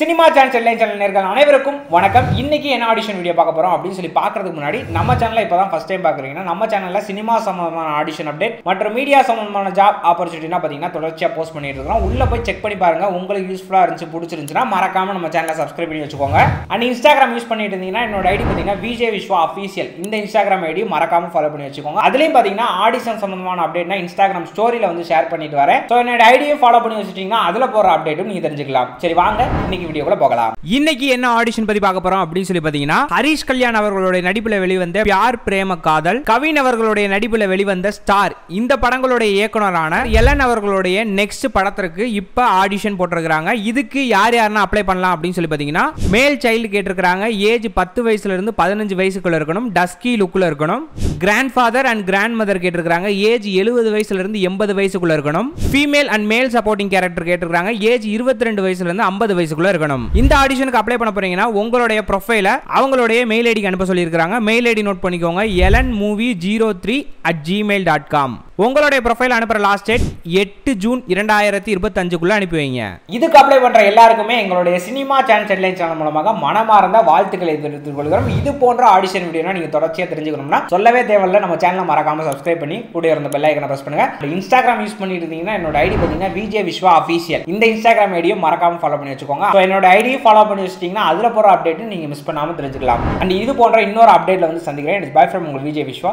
Cinema channel நேர்கள் அனைவருக்கும் வணக்கம். இன்னைக்கு என்ன ஆடிஷன் வீடியோ பார்க்க போறோம் அப்படின்னு சொல்லி பார்க்கறதுக்கு முன்னாடி நம்ம சேனலை இப்பதான் ஃபர்ஸ்ட் டைம் பார்க்குறீங்கன்னா நம்ம சேனல்ல சினிமா சம்பந்தமான ஆடிஷன் அப்டேட் மற்றும் மீடியா சம்பந்தமான ஜாப் ஆப்பர்ச்சுனிட்டினா பார்த்தீங்கன்னா தொடர்ச்சியாக போஸ்ட் பண்ணிட்டு இருக்கோம். உள்ள போய் செக் பண்ணி பாருங்க. உங்களுக்கு யூஸ்ஃபுல்லாக இருந்துச்சு பிடிச்சிருந்துச்சுன்னா மறக்காம நம்ம சேனலை சப்ஸ்கிரைப் பண்ணி வச்சுக்கோங்க. அண்ட் இன்ஸ்டாகிராம் யூஸ் பண்ணிட்டு இருந்தீங்கன்னா என்னோட ஐடி பார்த்தீங்கன்னா விஜய் விஸ்வா அஃபீஷியல் இந்த இன்ஸ்டாகிராம் ஐடி மறக்காம ஃபாலோ பண்ணி வச்சுக்கோங்க. அதுலேயும் பார்த்தீங்கன்னா ஆடிஷன் சம்பந்தமான அப்டேட்னா இன்ஸ்டாகிராம் ஸ்டோரியில் வந்து ஷேர் பண்ணிட்டு வரேன். ஸோ என்னோட ஐடியும் ஃபாலோ பண்ணி வச்சுட்டீங்கன்னா அதில் போகிற அப்டேட்டும் நீங்கள் தெரிஞ்சுக்கலாம். சரி வாங்க இன்னைக்கு வீடியோக்குள்ள போகலாம். இன்னைக்கு என்ன ஆடிஷன் பத்தி பார்க்க போறோம் அப்படின்னு சொல்லி பாத்தீங்கன்னா ஹரிஷ் கல்யாண் அவர்களுடைய நடிப்புல வெளிவந்த பியார் பிரேம காதல், கவின் அவர்களுடைய நடிப்புல வெளிவந்த ஸ்டார் இந்த படங்களுடைய இயக்குனரான எலன் அவர்களுடைய நெக்ஸ்ட் படத்திற்கு இப்ப ஆடிஷன் போட்டிருக்காங்க. இதுக்கு யார் யாருன்னா அப்ளை பண்ணலாம் அப்படின்னு சொல்லி பாத்தீங்கன்னா மேல் சைல்டு கேட்டிருக்காங்க. ஏஜ் 10 வயசுல இருந்து 15 வயசுக்குள்ள இருக்கணும். டஸ்கி லுக்ல இருக்கணும். Grandfather and grandmother கேட்டிருக்காங்க. ஏஜ் 70 வயசுல இருந்து 80 வயசுக்குள்ள இருக்கணும். Female and male supporting character கேட்டிருக்காங்க. ஏஜ் 22 வயசுல இருந்து 50 வயசுக்குள்ள இருக்கணும். இந்த ஆடிஷனுக்கு அப்ளை பண்ண போறீங்கன்னா உங்களுடைய ப்ரொஃபைல அவங்களுடைய மெயில் ஐடிக்கு அனுப்ப சொல்லியிருக்காங்க. மெயில் ஐடி நோட் பண்ணிக்கோங்க. elenmovie03@gmail.com. உங்களுடைய ப்ரொஃபைல் அனுப்புற லாஸ்ட் டேட் 8 ஜூன் 2025க்குள்ள அனுப்பி வைங்க. இதுக்கு அப்ளை பண்ற எல்லாருக்குமே எங்களுடைய சினிமா சேனல் மூலமாக மனமார்ந்த வாழ்த்துக்களை தெரிவித்துக் கொள்கிறோம். இது போன்ற ஆடிஷன் வீடியோனா நீங்க தொடர்ச்சியா தெரிஞ்சுக்கணும்னா சொல்லவே தேவையில்லை. நம்ம சேனலை மறக்காம சப்ஸ்கிரைப் பண்ணி கூட இருந்த பெல் ஐகானை பிரஸ் பண்ணுங்க. இன்ஸ்டாகிராம் யூஸ் பண்ணிட்டு இருந்தீங்கன்னா என்னோட ஐடி பார்த்தீங்கன்னா விஜய் விஸ்வா அஃபீஷியல் இந்த இன்ஸ்டாகிராம் ஐடியும் மறக்காம ஃபாலோ பண்ணி வச்சுக்கோங்க. என்னோட ஐடி ஃபாலோ பண்ணி வச்சிட்டீங்கன்னா அதுல போற அப்டேட் நீங்க மிஸ் பண்ணாம தெரிஞ்சுக்கலாம். அண்ட் இது போன்ற இன்னொரு அப்டேட்ல வந்து சந்திக்கிறேன். இட்ஸ் பை ஃப்ரம் உங்கள் விஜய் விஸ்வா.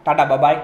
டாடா பாய்.